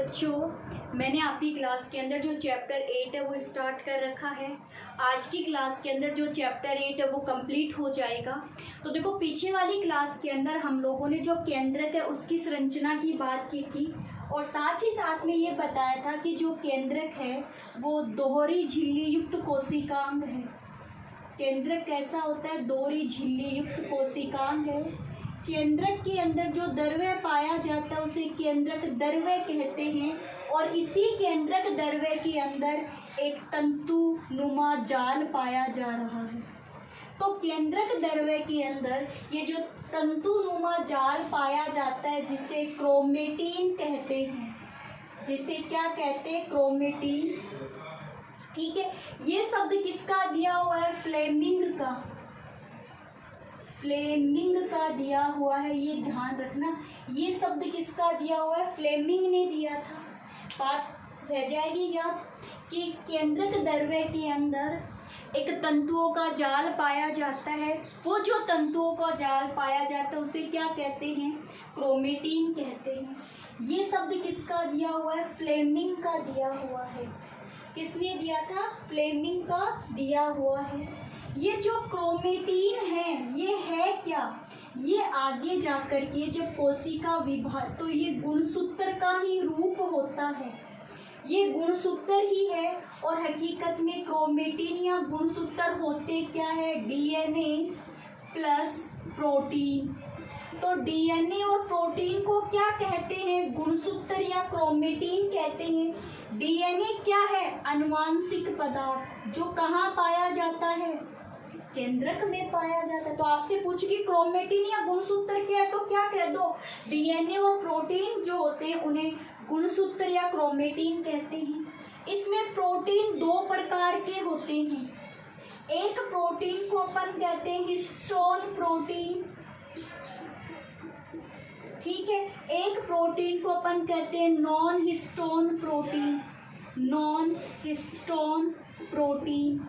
बच्चों, मैंने आपकी क्लास के अंदर जो चैप्टर 8 है वो स्टार्ट कर रखा है। आज की क्लास के अंदर जो चैप्टर 8 है वो कंप्लीट हो जाएगा। तो देखो, पीछे वाली क्लास के अंदर हम लोगों ने जो केंद्रक है उसकी संरचना की बात की थी और साथ ही साथ में ये बताया था कि जो केंद्रक है वो दोहरी झिल्ली युक्त कोशिकांग है। केंद्रक कैसा होता है? दोहरी झिल्ली युक्त कोशिकांग है। केंद्रक के अंदर जो द्रव्य पाया जाता है उसे केंद्रक द्रव्य कहते हैं और इसी केंद्रक द्रव्य के अंदर एक तंतु नुमा जाल पाया जा रहा है। तो केंद्रक द्रव्य के अंदर ये जो तंतु नुमा जाल पाया जाता है जिसे क्रोमेटिन कहते हैं। जिसे क्या कहते हैं? क्रोमेटिन। ठीक है, ये शब्द किसका दिया हुआ है? फ्लेमिंग का। फ्लेमिंग का दिया हुआ है, ये ध्यान रखना। ये शब्द किसका दिया हुआ है? फ्लेमिंग ने दिया था। बात रह जाएगी याद कि केंद्रक द्रव्य के अंदर एक तंतुओं का जाल पाया जाता है। वो जो तंतुओं का जाल पाया जाता है उसे क्या कहते हैं? क्रोमेटिन कहते हैं। ये शब्द किसका दिया हुआ है? फ्लेमिंग का दिया हुआ है। किसने दिया था? फ्लेमिंग का दिया हुआ है। ये जो क्रोमेटिन है ये है क्या? ये आगे जाकर के जब कोशिका विभाजन, तो ये गुणसूत्र का ही रूप होता है। ये गुणसूत्र ही है और हकीकत में क्रोमेटिन या गुणसूत्र होते क्या है? DNA plus protein. तो डीएनए और प्रोटीन को क्या कहते हैं? गुणसूत्र या क्रोमेटिन कहते हैं। डीएनए क्या है? आनुवांशिक पदार्थ जो कहाँ पाया जाता है? केंद्रक में पाया जाता है। तो आपसे पूछ कि क्रोमेटिन या गुणसूत्र क्या है तो क्या कह दो? डीएनए और प्रोटीन जो होते हैं उन्हें गुणसूत्र या क्रोमेटिन कहते हैं। इसमें प्रोटीन दो प्रकार के होते हैं। एक प्रोटीन को अपन कहते हैं हिस्टोन प्रोटीन। ठीक है, एक प्रोटीन को अपन कहते हैं non histone protein. Non histone protein,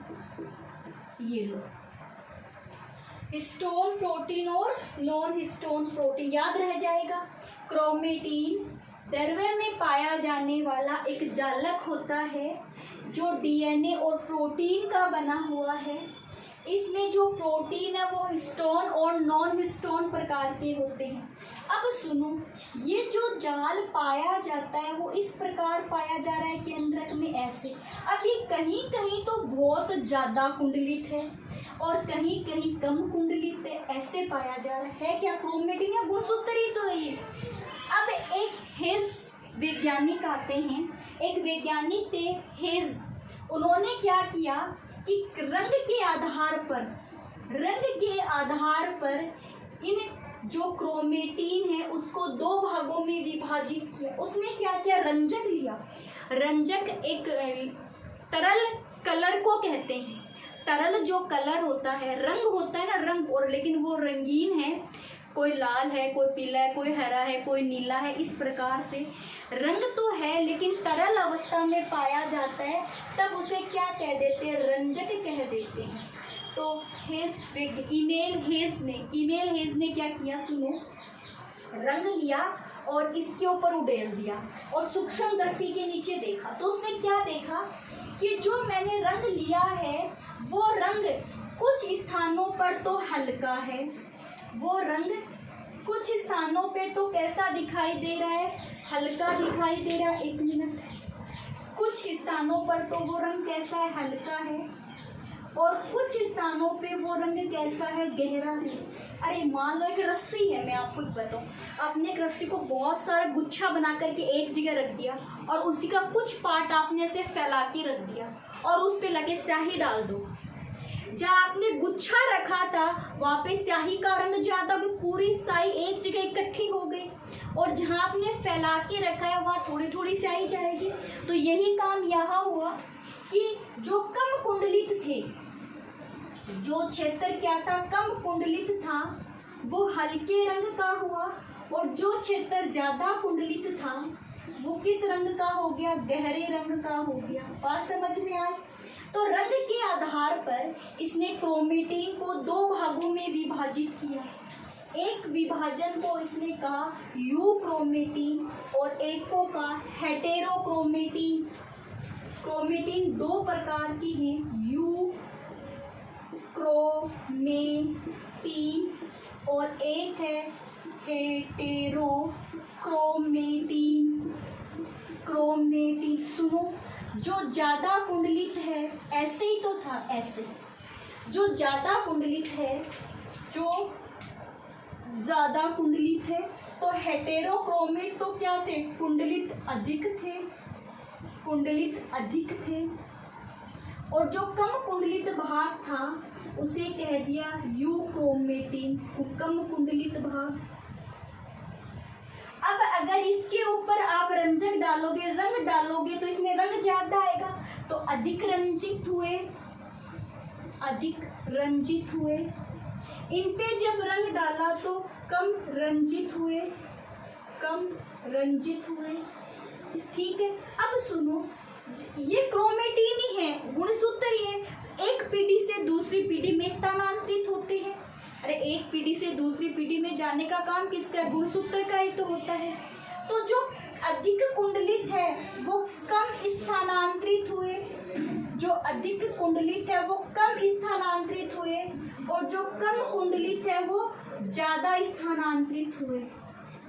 ये लो, हिस्टोन प्रोटीन और नॉन हिस्टोन प्रोटीन याद रह जाएगा। क्रोमेटिन द्रव्य में पाया जाने वाला एक जालक होता है जो डीएनए और प्रोटीन का बना हुआ है। इसमें जो प्रोटीन है वो हिस्टोन और नॉन हिस्टोन प्रकार के होते हैं। अब सुनो, ये जो जाल पाया जाता है वो इस प्रकार पाया जा रहा है केंद्रक में ऐसे। अब ये कहीं कहीं तो बहुत ज़्यादा कुंडलित है और कहीं कहीं कम कुंडलित है, ऐसे पाया जा रहा है। क्या क्रोमेटिन या गुणसूत्र ही तो है ये। अब एक हेज वैज्ञानिक आते हैं, एक वैज्ञानिक थे हेज। उन्होंने क्या किया कि रंग के आधार पर इन जो क्रोमेटिन है उसको दो भागों में विभाजित किया। उसने क्या किया? रंजक लिया। रंजक एक तरल कलर को कहते हैं। तरल जो कलर होता है, रंग होता है ना, रंग, और लेकिन वो रंगीन है। कोई लाल है, कोई पीला है, कोई हरा है, कोई नीला है। इस प्रकार से रंग तो है लेकिन तरल अवस्था में पाया जाता है, तब उसे क्या कह देते हैं? रंजक कह देते हैं। तो ईमेल हेज ने क्या किया? सुनो, रंग लिया और इसके ऊपर उड़ेल दिया और सूक्ष्मदर्शी के नीचे देखा। तो उसने क्या देखा कि जो मैंने रंग लिया है वो रंग कुछ स्थानों पर तो हल्का है, वो रंग कुछ स्थानों पे तो कैसा दिखाई दे रहा है? हल्का दिखाई दे रहा है। एक मिनट, कुछ स्थानों पर तो वो रंग कैसा है? हल्का है और कुछ स्थानों पे वो रंग कैसा है? गहरा है। अरे मान लो एक रस्सी है, मैं आपको बताऊँ, आपने एक रस्सी को बहुत सारा गुच्छा बना करके एक जगह रख दिया और उसी का कुछ पार्ट आपने ऐसे फैला के रख दिया और उस पे लगे स्याही डाल दो। जहाँ आपने गुच्छा रखा था वहाँ पे स्याही का रंग ज़्यादा, पूरी स्याही एक जगह इकट्ठी हो गई, और जहाँ आपने फैला के रखा है वहाँ थोड़ी थोड़ी स्याही जाएगी। तो यही काम यहाँ हुआ कि जो कम कुंडलित थे, जो क्षेत्र क्या था? कम कुंडलित था, वो हल्के रंग का हुआ, और जो क्षेत्र ज़्यादा कुंडलित था वो किस रंग का हो गया? गहरे रंग का हो गया। बात समझ में आई? तो रंग के आधार पर इसने क्रोमेटिन को दो भागों में विभाजित किया। एक विभाजन को इसने कहा यूक्रोमेटिन और एक को कहा हेटेरोक्रोमेटिन। क्रोमेटिन दो प्रकार की हैं, यूक्रोमेटिन और एक है हेटेरोक्रोमेटिन। क्रोमेटिन सुनो, जो ज्यादा कुंडलित है, ऐसे ही तो था, ऐसे जो ज्यादा कुंडलित है, जो ज्यादा कुंडलित है, तो हेटेरोक्रोमेट तो क्या थे, कुंडलित अधिक थे, कुंडलित अधिक थे। और जो कम कुंडलित भाग था उसे कह दिया यूक्रोमेटिन, कम कुंडलित भाग। अब अगर इसके ऊपर आप रंजक डालोगे, रंग डालोगे, तो इसमें रंग ज्यादा आएगा, तो अधिक रंजित हुए, अधिक रंजित हुए। इन पे जब रंग डाला तो कम रंजित हुए, कम रंजित हुए। ठीक है, अब सुनो, ये क्रोमेटिन ही है, गुणसूत्र ही है, एक पीढ़ी से दूसरी पीढ़ी में स्थानांतरित होते हैं। अरे एक पीढ़ी से दूसरी पीढ़ी में जाने का काम किसका है, गुणसूत्र का ही तो होता है। तो जो अधिक कुंडलित है वो कम स्थानांतरित हुए, जो अधिक कुंडलित है वो कम स्थानांतरित हुए, और जो कम कुंडलित है वो ज्यादा स्थानांतरित हुए,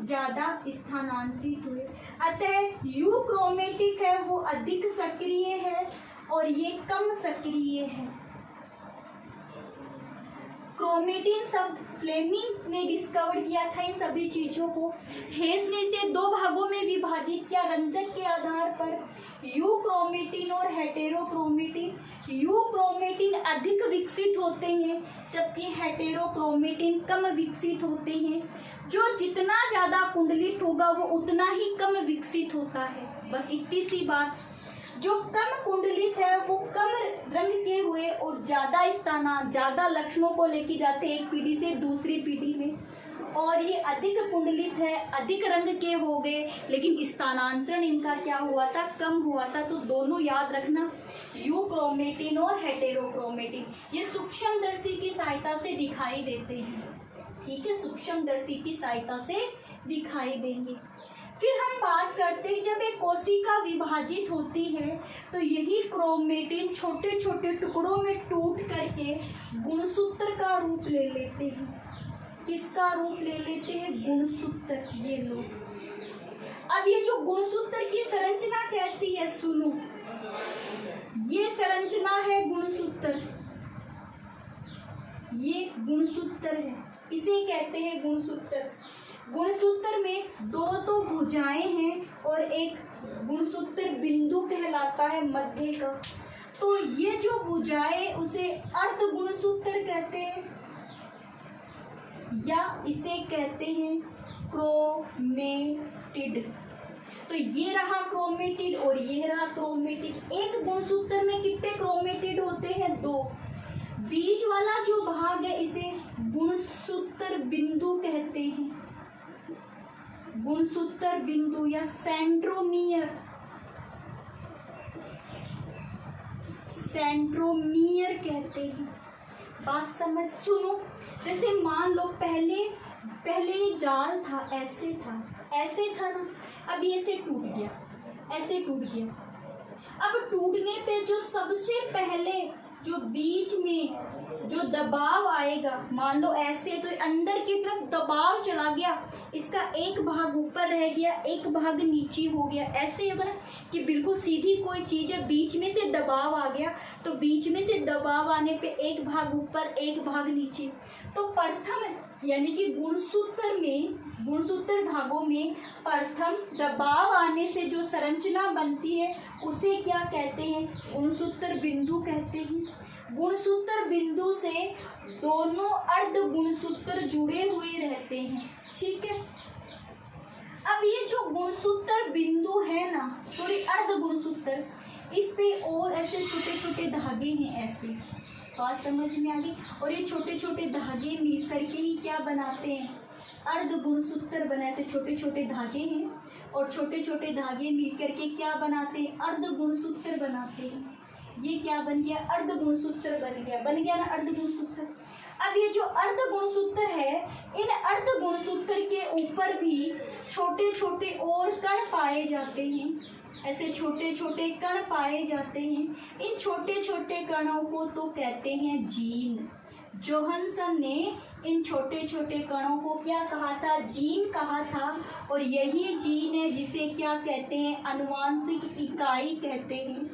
ज्यादा स्थानांतरित हुए। अतः यूक्रोमेटिक है वो अधिक सक्रिय है और ये कम सक्रिय है। क्रोमेटिन शब्द फ्लेमिंग ने डिस्कवर किया था इन सभी चीजों को। हेस ने इसे दो भागों में विभाजित किया रंजक के आधार पर, यूक्रोमेटिन और हेटेरोक्रोमेटिन। यूक्रोमेटिन अधिक विकसित होते हैं जबकि हेटेरोक्रोमेटिन कम विकसित होते हैं। जो जितना ज्यादा कुंडलित होगा वो उतना ही कम विकसित होता है। बस इतनी सी बात। जो कम कुंडलित है वो कम रंग के हुए और ज्यादा लक्षणों को लेके जाते हैं एक पीढ़ी से दूसरी पीढ़ी में, और ये अधिक कुंडलित है, अधिक रंग के हो गए, लेकिन स्थानांतरण इनका क्या हुआ था, कम हुआ था। तो दोनों याद रखना, यूक्रोमेटिन और हेटेरोक्रोमेटिन, ये सूक्ष्मदर्शी की सहायता से दिखाई देते हैं। ठीक है, सूक्ष्मदर्शी की सहायता से दिखाई देंगे। फिर हम बात करते हैं, जब एक कोशिका विभाजित होती है तो यही क्रोमेटिन छोटे छोटे टुकड़ों में टूट करके गुणसूत्र का रूप ले लेते हैं। किसका रूप ले लेते हैं, गुणसूत्र। ये लो, अब ये जो गुणसूत्र की संरचना कैसी है सुनो, ये संरचना है गुणसूत्र, ये गुणसूत्र है, इसे कहते हैं गुणसूत्र। गुणसूत्र में दो तो भुजाएं हैं और एक गुणसूत्र बिंदु कहलाता है मध्य का। तो ये जो भुजाएं उसे अर्ध गुणसूत्र कहते हैं या इसे कहते हैं क्रोमेटिड। तो ये रहा क्रोमेटिड और ये रहा क्रोमेटिड। एक गुणसूत्र में कितने क्रोमेटिड होते हैं, दो। बीच वाला जो भाग है इसे गुणसूत्र बिंदु कहते हैं, गुणसूत्र बिंदु या सेंट्रोमियर, सेंट्रोमियर कहते हैं। बात समझ सुनो, जैसे मान लो पहले जाल था, ऐसे था ना, अब ये ऐसे टूट गया, ऐसे टूट गया। अब टूटने पे जो सबसे पहले जो बीच में जो दबाव आएगा, मान लो ऐसे, तो अंदर की तरफ दबाव चला गया, इसका एक भाग ऊपर रह गया, एक भाग नीचे हो गया। ऐसे होगा ना कि बिल्कुल सीधी कोई चीज है, बीच में से दबाव आ गया, तो बीच में से दबाव आने पे एक भाग ऊपर एक भाग नीचे। तो प्रथम यानी कि गुणसूत्र धागों में प्रथम दबाव आने से जो संरचना बनती है उसे क्या कहते हैं, गुणसूत्र बिंदु कहते हैं। गुणसूत्र बिंदु से दोनों अर्ध गुणसूत्र जुड़े हुए रहते हैं। ठीक है, अब ये जो गुणसूत्र बिंदु है ना, सॉरी अर्ध गुणसूत्र, इस पे और ऐसे छोटे छोटे धागे हैं, ऐसे बात समझ में आ गई। और ये छोटे छोटे धागे मिल करके ही क्या बनाते हैं, अर्ध गुणसूत्र बनाते। छोटे छोटे धागे हैं और छोटे छोटे धागे मिल करके क्या बनाते हैं, अर्ध गुणसूत्र बनाते हैं। ये क्या बन गया, अर्ध गुणसूत्र बन गया ना अर्ध गुणसूत्र। अब ये जो अर्ध गुणसूत्र है, इन अर्ध गुणसूत्र के ऊपर भी छोटे छोटे और कण पाए जाते हैं, ऐसे छोटे छोटे कण पाए जाते हैं। इन छोटे छोटे कणों को तो कहते हैं जीन। जोहानसन ने इन छोटे छोटे कणों को क्या कहा था? जीन कहा था। और यही जीन है जिसे क्या कहते हैं? अनुवांशिक इकाई कहते हैं।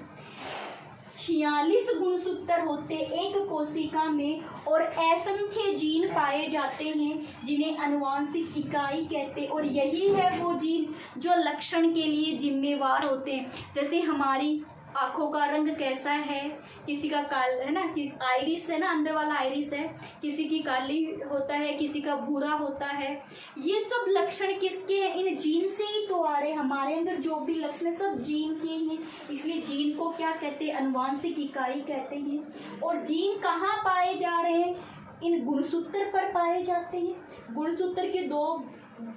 46 गुणसूत्र होते एक कोशिका में और असंख्य जीन पाए जाते हैं जिन्हें अनुवांशिक इकाई कहते हैं। और यही है वो जीन जो लक्षण के लिए जिम्मेवार होते हैं। जैसे हमारी आँखों का रंग कैसा है, किसी का काल है ना, किस आइरिस है ना, अंदर वाला आइरिस है, किसी की काली होता है, किसी का भूरा होता है। ये सब लक्षण किसके हैं? इन जीन से ही तो आ रहे। हमारे अंदर जो भी लक्षण है सब जीन के हैं, इसलिए जीन को क्या कहते हैं? अनुवांशिक इकाई कहते हैं। और जीन कहाँ पाए जा रहे हैं? इन गुणसूत्र पर पाए जाते हैं। गुणसूत्र के दो,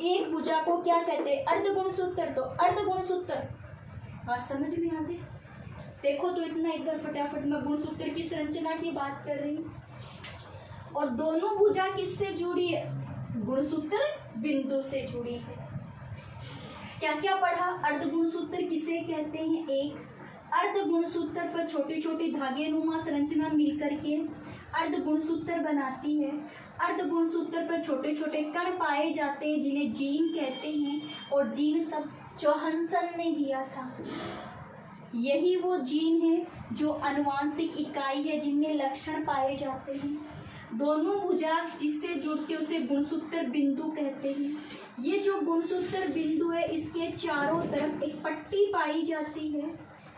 एक भुजा को क्या कहते हैं? अर्ध गुणसूत्र। तो अर्ध गुणसूत्र बात समझ में आ गई? देखो तो इतना इधर फटाफट मैं गुणसूत्र की संरचना की बात कर रही हूँ। और दोनों भुजा किससे जुड़ी है? गुणसूत्र बिंदु से जुड़ी है। क्या क्या पढ़ा? अर्ध गुणसूत्र किसे कहते हैं? एक अर्ध गुणसूत्र पर छोटे छोटे धागे नुमा संरचना मिलकर के अर्ध गुणसूत्र बनाती है। अर्ध गुणसूत्र पर छोटे छोटे कण पाए जाते हैं जिन्हें जीन कहते हैं। और जीन सब जोहानसन ने दिया था। यही वो जीन है जो अनुवांशिक इकाई है जिनमें लक्षण पाए जाते हैं। दोनों भुजा जिससे जुड़ते उसे गुणसूत्र बिंदु कहते हैं। ये जो गुणसूत्र बिंदु है इसके चारों तरफ एक पट्टी पाई जाती है।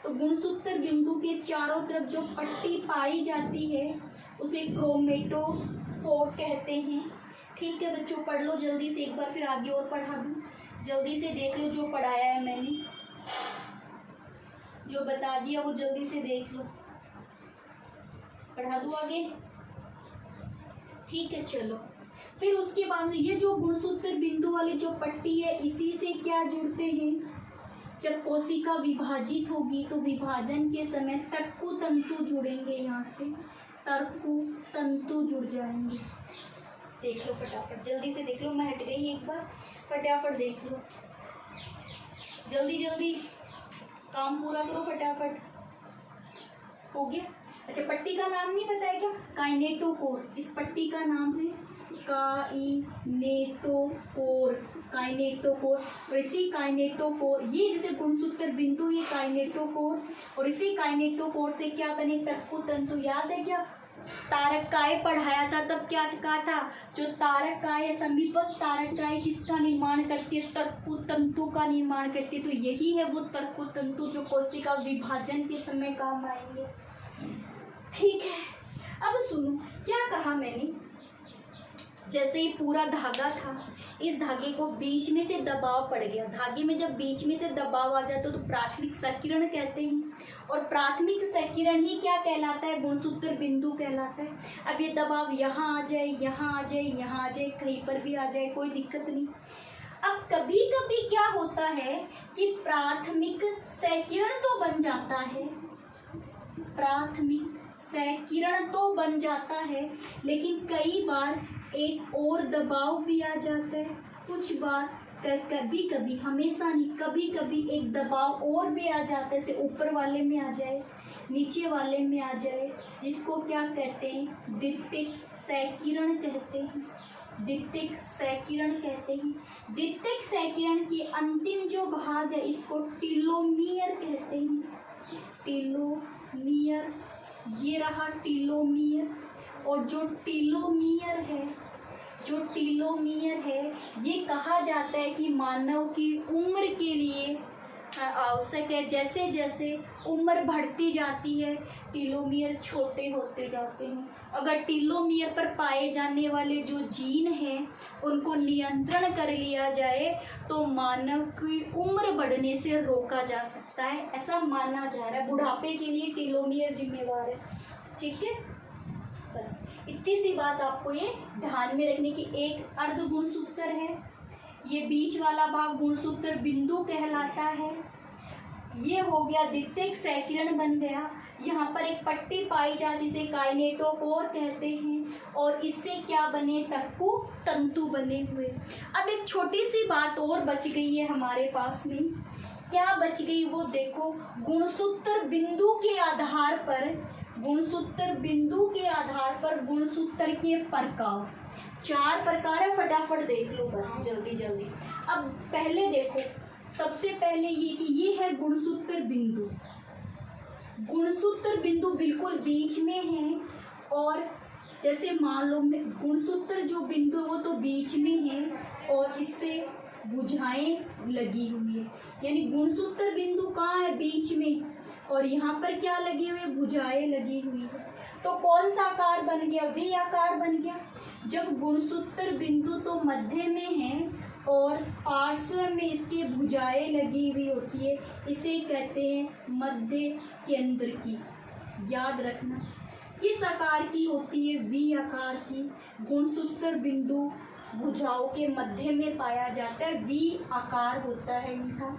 तो गुणसूत्र बिंदु के चारों तरफ जो पट्टी पाई जाती है उसे क्रोमेटोफोर कहते हैं। ठीक है बच्चों, पढ़ लो जल्दी से, एक बार फिर आगे और पढ़ा दूँ। जल्दी से देख लो जो पढ़ाया है मैंने, जो बता दिया वो जल्दी से देख लो। पढ़ा दूँ आगे? ठीक है चलो। फिर उसके बाद में ये जो गुणसूत्र बिंदु वाली जो पट्टी है इसी से क्या जुड़ते हैं? जब कोशिका विभाजित होगी तो विभाजन के समय तर्कु तंतु जुड़ेंगे। यहाँ से तर्कु तंतु जुड़ जाएंगे। देख लो फटाफट, जल्दी से देख लो। मैं हट गई एक बार, फटाफट देख लो, जल्दी जल्दी काम पूरा करो फटाफट। हो गया? अच्छा, पट्टी का नाम नहीं पता है क्या? काइनेटोकोर। इस पट्टी का नाम है काइनेटोकोर। काइनेटोकोर। और इसी काइनेटोकोर, ये जैसे गुणसूत्र बिंदु, ये काइनेटोकोर, और इसी काइनेटोकोर से क्या बने? तर्कु तंतु। याद है क्या तारकाय पढ़ाया था? तब क्या कहा था? जो तारकाय समीपस्थ तारकाय किसका निर्माण करती है? तर्कु तंतु का निर्माण करती है। तो यही है वो तर्कु तंतु जो कोशिका विभाजन के समय काम आएंगे। ठीक है, अब सुनो क्या कहा मैंने। जैसे ही पूरा धागा था, इस धागे को बीच में से दबाव पड़ गया। धागे में जब बीच में से दबाव आ जाता तो प्राथमिक संकीर्ण कहते हैं। और प्राथमिक संकीर्ण ही क्या कहलाता है? गुणसूत्र बिंदु कहलाता है। अब ये दबाव यहाँ आ जाए, यहाँ आ जाए, यहाँ आ जाए, कहीं पर भी आ जाए, कोई दिक्कत नहीं। अब कभी कभी क्या होता है कि प्राथमिक संकीर्ण तो बन जाता है, प्राथमिक संकीर्ण तो बन जाता है, लेकिन कई बार एक और दबाव भी आ जाता है। कुछ बार, कभी कभी, हमेशा नहीं, कभी कभी एक दबाव और भी आ जाता है। जैसे ऊपर वाले में आ जाए, नीचे वाले में आ जाए, जिसको क्या कहते हैं? द्वितीयक संकीर्ण कहते हैं। द्वितीयक संकीर्ण कहते हैं। द्वितीयक संकीर्ण की अंतिम जो भाग है इसको टीलोमियर कहते हैं। टीलोमियर, ये रहा टीलोमियर। और जो टीलोमियर है, जो टीलोमियर है, ये कहा जाता है कि मानव की उम्र के लिए आवश्यक है। जैसे जैसे उम्र बढ़ती जाती है टीलोमियर छोटे होते जाते हैं। अगर टीलोमियर पर पाए जाने वाले जो जीन हैं उनको नियंत्रण कर लिया जाए तो मानव की उम्र बढ़ने से रोका जा सकता है, ऐसा माना जा रहा है। बुढ़ापे के लिए टीलोमियर जिम्मेवार है। ठीक है, बस इतनी सी बात आपको ये ध्यान में रखने की। एक अर्ध गुणसूत्र है, ये बीच वाला भाग गुणसूत्र बिंदु कहलाता है। ये हो गया द्वितीयक सहकरण बन गया। यहाँ पर एक पट्टी पाई जाती जिसे काइनेटोकोर कहते हैं और इससे क्या बने, तक्कु तंतु बने हुए। अब एक छोटी सी बात और बच गई है हमारे पास में, क्या बच गई वो देखो। गुणसूत्र बिंदु के आधार पर, गुणसूत्र बिंदु के आधार पर गुणसूत्र के प्रकार, 4 प्रकार है, फटाफट देख लो बस जल्दी जल्दी। अब पहले देखो, सबसे पहले ये कि ये है गुणसूत्र बिंदु। गुणसूत्र बिंदु बिल्कुल बीच में है और जैसे मान लो गुणसूत्र जो बिंदु वो तो बीच में है और इससे भुजाएं लगी हुई है, यानी गुणसूत्र बिंदु कहाँ है, बीच में, और यहाँ पर क्या लगी हुई है, भुजाएं लगी हुई है। तो कौन सा आकार बन गया, वी आकार बन गया। जब गुणसूत्र बिंदु तो मध्य में है और पार्श्व में इसकी भुजाएं लगी हुई होती है, इसे कहते हैं मध्य केंद्र की। याद रखना किस आकार की होती है, वी आकार की। गुणसूत्र बिंदु भुजाओं के मध्य में पाया जाता है, वी आकार होता है इनका।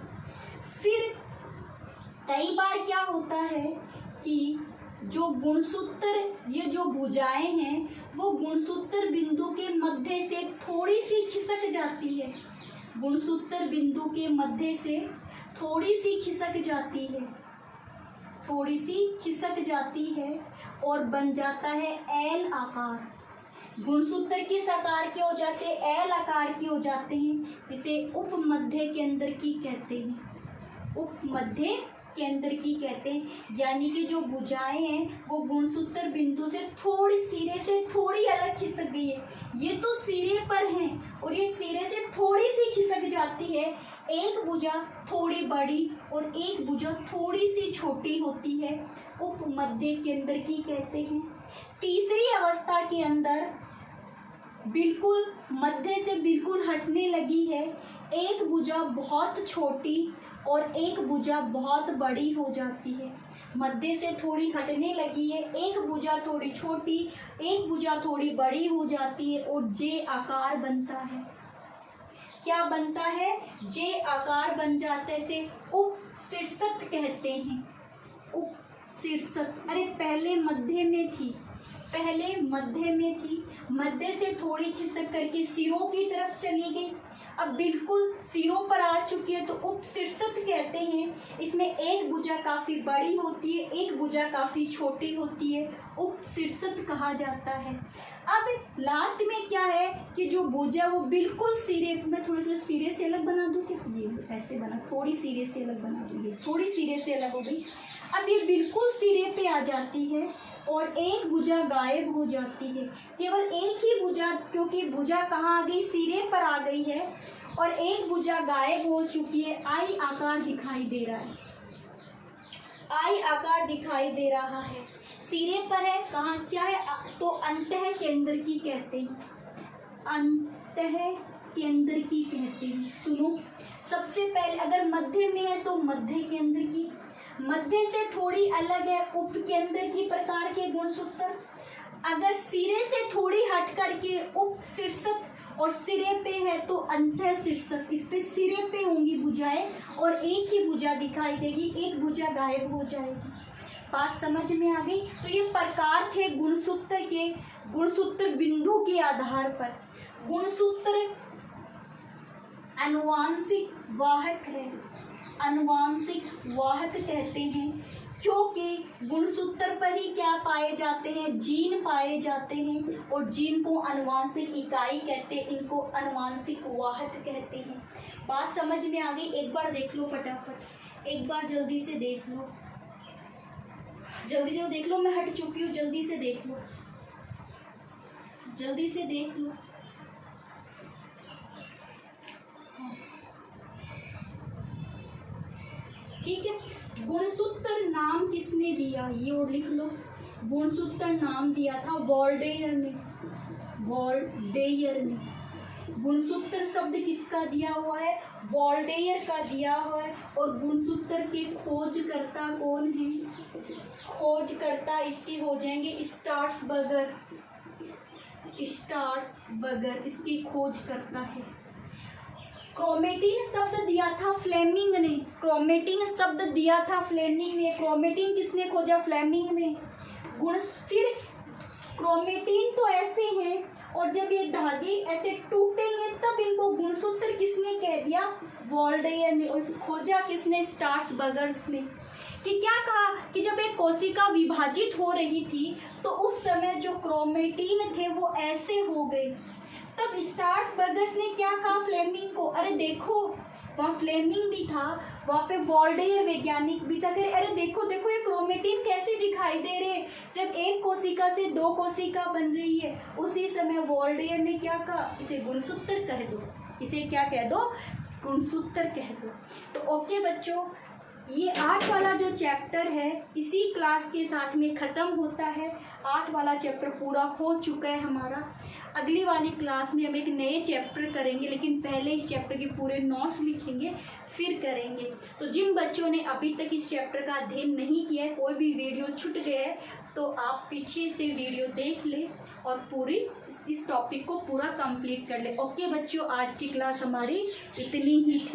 फिर कई बार क्या होता है कि जो गुणसूत्र, ये जो भुजाएं हैं वो गुणसूत्र बिंदु के मध्य से थोड़ी सी खिसक जाती है, गुणसूत्र बिंदु के मध्य से थोड़ी सी खिसक जाती है, थोड़ी सी खिसक जाती है और बन जाता है एल आकार। गुणसूत्र किस आकार के हो जाते हैं, एल आकार के हो जाते हैं, जिसे उपमध्य केंद्र की कहते हैं, उपमध्य केंद्र की कहते हैं। यानी कि जो भुजाएं हैं वो गुणसूत्र बिंदु से थोड़ी, सिरे से थोड़ी अलग खिसक गई है। ये तो सिरे पर हैं और ये सिरे से थोड़ी सी खिसक जाती है। एक भुजा थोड़ी बड़ी और एक भुजा थोड़ी सी छोटी होती है, उपमध्य केंद्र की कहते हैं। तीसरी अवस्था के अंदर बिल्कुल मध्य से बिल्कुल हटने लगी है, एक भुजा बहुत छोटी और एक भुजा बहुत बड़ी हो जाती है। मध्य से थोड़ी हटने लगी है, एक भुजा थोड़ी छोटी, एक भुजा थोड़ी बड़ी हो जाती है और जे आकार बनता है। क्या बनता है, जे आकार बन जाता है, इसे उपशीर्षक कहते हैं, उपशीर्षक। अरे पहले मध्य में थी, पहले मध्य में थी, मध्य से थोड़ी खिसक करके सिरों की तरफ चली गई, अब बिल्कुल सिरों पर आ चुकी है तो उपशीर्षक कहते हैं। इसमें एक भुजा काफी बड़ी होती है, एक भुजा काफी छोटी होती है, उपशीर्षक कहा जाता है। अब लास्ट में क्या है कि जो भुजा वो बिल्कुल सिरे, मैं थोड़े से सिरे से अलग बना दूं क्या, ये ऐसे बना, थोड़ी सिरे से अलग बना दूंगी, थोड़ी सिरे से अलग हो गई। अब ये बिल्कुल सिरे पे आ जाती है और एक भुजा गायब हो जाती है, केवल एक ही भुजा, क्योंकि भुजा कहाँ आ गई, सिरे पर आ गई है और एक भुजा गायब हो चुकी है। आई आकार दिखाई दे रहा है, आई आकार दिखाई दे रहा है, सिरे पर है, कहाँ क्या है, तो अंतः केंद्र की कहते हैं, अंतः केंद्र की कहते हैं। सुनो, सबसे पहले अगर मध्य में है तो मध्य केंद्र की, मध्य से थोड़ी अलग है उपकेंद्र की प्रकार के गुणसूत्र। अगर सिरे से थोड़ी हट करके उपशीर्षक और सिरे पे है तो अंतः शीर्षक, इस पे सिरे पे होंगी भुजाएं और एक ही भुजा दिखाई देगी, एक भुजा गायब हो जाएगी। बात समझ में आ गई। तो ये प्रकार थे गुणसूत्र के, गुणसूत्र बिंदु के आधार पर। गुणसूत्र आनुवांशिक वाहक है, आनुवांशिक वाहक कहते हैं, क्योंकि गुणसूत्र पर ही क्या पाए जाते हैं, जीन पाए जाते हैं और जीन को आनुवांशिक इकाई कहते हैं, इनको आनुवांशिक वाहक कहते हैं। बात समझ में आ गई। एक बार देख लो फटाफट, एक बार जल्दी से देख लो, जल्दी जल्दी देख लो, मैं हट चुकी हूँ, जल्दी से देख लो, जल्दी से देख लो। ठीक है, गुणसूत्र नाम किसने दिया, ये और लिख लो। गुणसूत्र नाम दिया था वॉल्डेयर ने, वॉल्डेयर ने। गुणसूत्र शब्द किसका दिया हुआ है, वॉल्डेयर का दिया हुआ है। और गुणसूत्र के खोजकर्ता कौन है, खोजकर्ता इसके हो जाएंगे स्ट्रासबर्गर, स्ट्रासबर्गर इसकी खोज करता है। क्रोमेटिन शब्द दिया था फ्लेमिंग ने, क्रोमेटिन शब्द दिया था फ्लेमिंग ने। क्रोमेटिन किसने खोजा? फ्लेमिंग ने। गुण फिर क्रोमेटिन तो ऐसे हैं और जब ये धागे ऐसे टूटेंगे तब इनको गुणसूत्र किसने कह दिया? वॉल्डेयर ने। और खोजा किसने? स्ट्रासबर्गर्स ने। कि क्या कहा कि जब एक कोशिका विभाजित हो रही थी तो उस समय जो क्रोमेटिन थे वो ऐसे हो गए। तब स्ट्रासबर्गर्स ने क्या कहा फ्लेमिंग को? अरे देखो, वहाँ फ्लेमिंग भी था, वहाँ पे वॉल्डेयर वैज्ञानिक भी था। अरे देखो देखो ये क्रोमेटिन कैसे दिखाई दे रहे हैं, जब एक कोशिका से दो कोशिका बन रही है। उसी समय वॉल्डेयर ने क्या कहा? इसे गुणसूत्र कह दो। इसे क्या कह दो? गुणसूत्र कह दो। तो ओके बच्चों, ये 8 वाला जो चैप्टर है इसी क्लास के साथ में ख़त्म होता है। 8 वाला चैप्टर पूरा हो चुका है हमारा। अगली वाली क्लास में हम एक नए चैप्टर करेंगे, लेकिन पहले इस चैप्टर के पूरे नोट्स लिखेंगे फिर करेंगे। तो जिन बच्चों ने अभी तक इस चैप्टर का अध्ययन नहीं किया है, कोई भी वीडियो छूट गया है तो आप पीछे से वीडियो देख लें और पूरी इस टॉपिक को पूरा कंप्लीट कर लें। ओके बच्चों, आज की क्लास हमारी इतनी ही थी।